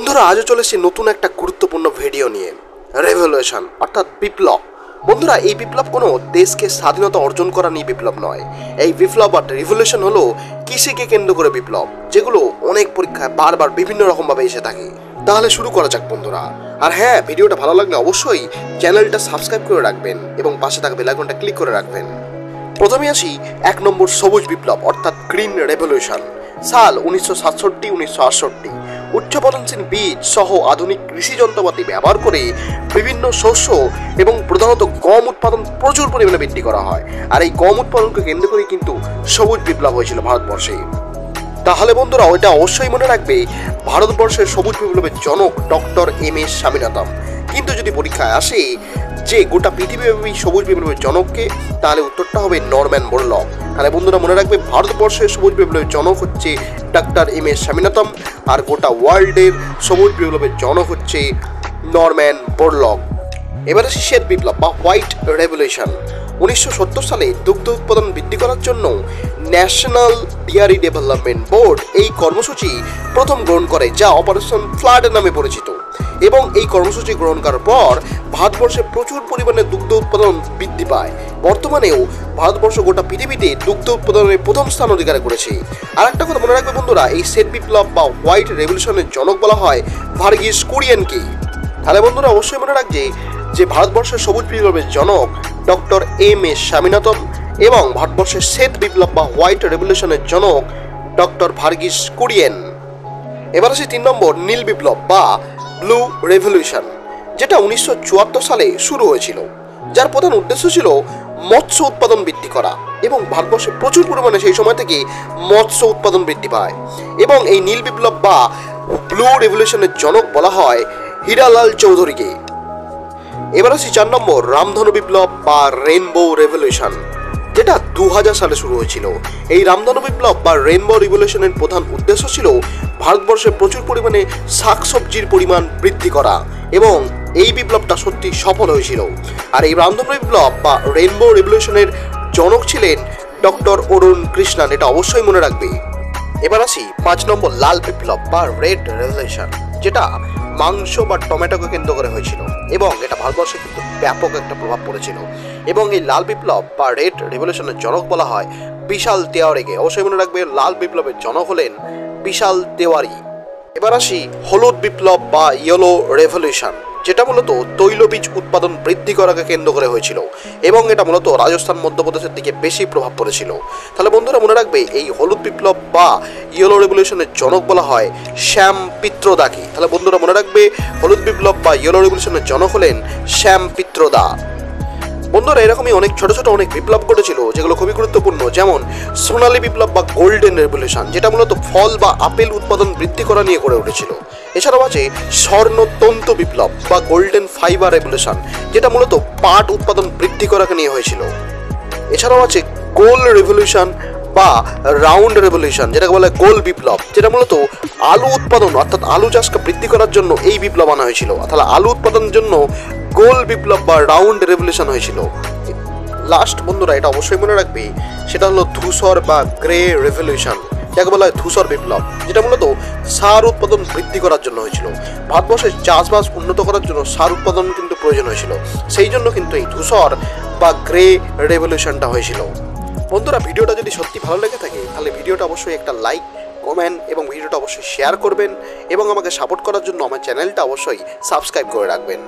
বন্ধুরা আজও চলেছে নতুন একটা গুরুত্বপূর্ণ ভিডিও নিয়ে, রেভলিউশন অর্থাৎ বিপ্লব। বন্ধুরা এই বিপ্লব কোনো দেশকে স্বাধীনতা অর্জন করা নিয়ে বিপ্লব নয়। এই বিপ্লব বা রিভলিউশন হলো কৃষিকে কেন্দ্র করে বিপ্লব, যেগুলো অনেক পরীক্ষায় বারবার বিভিন্ন রকমভাবে এসে থাকে। তাহলে শুরু করা যাক বন্ধুরা। আর হ্যাঁ, ভিডিওটা ভালো লাগলে অবশ্যই চ্যানেলটা সাবস্ক্রাইব করে রাখবেন এবং পাশে থাকা বেল আইকনটা ক্লিক করে রাখবেন। প্রথমে আসি 1 নম্বর সবুজ বিপ্লব অর্থাৎ গ্রিন রেভলিউশন। সাল 1967-1968। উচ্চ ফলনশীল বীজ সহ আধুনিক কৃষি যন্ত্রপাতি ব্যবহার করে বিভিন্ন শস্য এবং প্রধানত গম উৎপাদন প্রচুর পরিমাণে বৃদ্ধি করা হয়। আর এই গম উৎপাদনকে কেন্দ্র করে কিন্তু সবুজ বিপ্লব হয়েছিল ভারতবর্ষে। তাহলে বন্ধুরা ওইটা অবশ্যই মনে রাখবে, ভারতবর্ষের সবুজ বিপ্লবের জনক ডক্টর এম.এস. স্বামীনাথন। কিন্তু যদি পরীক্ষায় আসে যে গোটা পৃথিবীব্যাপী সবুজ বিপ্লবের জনককে, তাহলে উত্তরটা হবে নরম্যান বোরলগ। তাহলে বন্ধুরা মনে রাখবে, ভারতবর্ষের সবুজ বিপ্লবের জনক হচ্ছে ডক্টর এম.এস. স্বামীনাথন, আর গোটা ওয়ার্ল্ডের সবুজ বিপ্লবের জনক হচ্ছে নরম্যান বোরলগ। এবার আসি শ্বেত বিপ্লব বা হোয়াইট রেভলিউশন। 1970 সালে দুগ্ধ উৎপাদন বৃদ্ধি করার জন্য ন্যাশনাল ডেয়ারি ডেভেলপমেন্ট বোর্ড এই কর্মসূচি প্রথম গ্রহণ করে, যা অপারেশন ফ্লাড নামে পরিচিত। এবং এই কর্মসূচি গ্রহণ করার পর ভারতবর্ষে প্রচুর পরিমাণে দুগ্ধ উৎপাদন বৃদ্ধি পায়। বর্তমানেও ভারতবর্ষ গোটা পৃথিবীতে দুগ্ধ উৎপাদনের প্রথম স্থান অধিকার করেছে। আর একটা কথা মনে রাখবে বন্ধুরা, এই শ্বেত বিপ্লব বা হোয়াইট রেভলিউশনের জনক বলা হয় ভার্গিস কুরিয়েনকে। তাহলে বন্ধুরা অবশ্যই মনে রাখবে যে ভারতবর্ষের সবুজ বিপ্লবের জনক ডক্টর এম.এস. স্বামীনাথন এবং ভারতবর্ষের শ্বেত বিপ্লব বা হোয়াইট রেভলিউশনের জনক ডক্টর ভার্গিস কুরিয়েন। এবার আসি 3 নম্বর নীল বিপ্লব বা ব্লু রেভলিউশন, যেটা 1974 সালে শুরু হয়েছিল, যার প্রধান উদ্দেশ্য ছিল মৎস্য উৎপাদন বৃদ্ধি করা। এবং ভারতবর্ষে প্রচুর পরিমাণে সেই সময় থেকে মৎস্য উৎপাদন বৃদ্ধি পায়। এবং এই নীল বিপ্লব বা ব্লু রেভলিউশনের জনক বলা হয় হীরালাল চৌধুরীকে। এবার আসি 4 নম্বর রামধনু বিপ্লব বা রেইনবো রেভলিউশন, যেটা 2000 সালে শুরু হয়েছিল। এই রামধনু বিপ্লব বা রেইনবো রেভলিউশনের প্রধান উদ্দেশ্য ছিল ভারতবর্ষে প্রচুর পরিমাণে শাকসবজির পরিমাণ বৃদ্ধি করা, এবং এই বিপ্লবটা সত্যি সফল হয়েছিল। আর এই রামধনু বিপ্লব বা রেইনবো রেভলিউশনের জনক ছিলেন ডক্টর অরুণ কৃষ্ণান, এটা অবশ্যই মনে রাখবে। এবার আসি 5 নম্বর লাল বিপ্লব বা রেড রেভলিউশন, যেটা মাংস বা টমেটোকে কেন্দ্র করে হয়েছিল, এবং এটা ভারতবর্ষে কিন্তু ব্যাপক একটা প্রভাব পড়েছিল। এবং এই লাল বিপ্লব বা রেড রেভলিউশনের জনক বলা হয় বিশাল তেওয়ারিকে। অবশ্যই মনে রাখবে, লাল বিপ্লবের জনক হলেন বিশাল তেওয়ারি। এবার আসি হলুদ বিপ্লব বা ইয়েলো রেভলিউশন, যেটা মূলত তৈলবীজ উৎপাদন বৃদ্ধি করাকে কেন্দ্র করে হয়েছিল, এবং এটা মূলত রাজস্থান মধ্যপ্রদেশের দিকে বেশি প্রভাব পড়েছিল। তাহলে বন্ধুরা মনে রাখবে, এই হলুদ বিপ্লব বা ইয়েলো রেভলিউশনের জনক বলা হয় শ্যাম পিত্রদাকে। তাহলে বন্ধুরা মনে রাখবে, হলুদ বিপ্লব বা ইয়েলো রেভলিউশনের জনক হলেন শ্যাম পিত্রদা। বন্ধুরা এরকমই অনেক ছোট ছোট অনেক বিপ্লব ঘটেছিল, যেগুলো খুবই গুরুত্বপূর্ণ, যেমন সোনালী বিপ্লব বা গোল্ডেন রেভলিউশন, যেটা মূলত ফল বা আপেল উৎপাদন বৃদ্ধি করা নিয়ে গড়ে উঠেছিল। এছাড়াও আছে স্বর্ণতন্তু বিপ্লব বা গোল্ডেন ফাইবার রেভলিউশন, যেটা মূলত পাট উৎপাদন বৃদ্ধি করাকে নিয়ে হয়েছিল। এছাড়াও আছে গোল রেভলিউশন বা রাউন্ড রেভলিউশন, যেটাকে বলা হয় গোল বিপ্লব, যেটা মূলত আলু উৎপাদন অর্থাৎ আলু চাষকে বৃদ্ধি করার জন্য এই বিপ্লব আনা হয়েছিল। তাহলে আলু উৎপাদনের জন্য গোল বিপ্লব বা রাউন্ড রেভলিউশন হয়েছিল। লাস্ট বন্ধুরা এটা অবশ্যই মনে রাখবে, সেটা হলো ধূসর বা গ্রে রেভলিউশন, যাকে বলা হয় ধূসর বিপ্লব, যেটা মূলত সার উৎপাদন বৃদ্ধি করার জন্য হয়েছিল। ভারতবর্ষের চাষবাস উন্নত করার জন্য সার উৎপাদন কিন্তু প্রয়োজন হয়েছিল, সেই জন্য কিন্তু এই ধূসর বা গ্রে রেভলিউশনটা হয়েছিল। বন্ধুরা ভিডিওটা যদি সত্যি ভালো লেগে থাকে, তাহলে ভিডিওটা অবশ্যই একটা লাইক, কমেন্ট এবং ভিডিওটা অবশ্যই শেয়ার করবেন, এবং আমাকে সাপোর্ট করার জন্য আমার চ্যানেলটা অবশ্যই সাবস্ক্রাইব করে রাখবেন।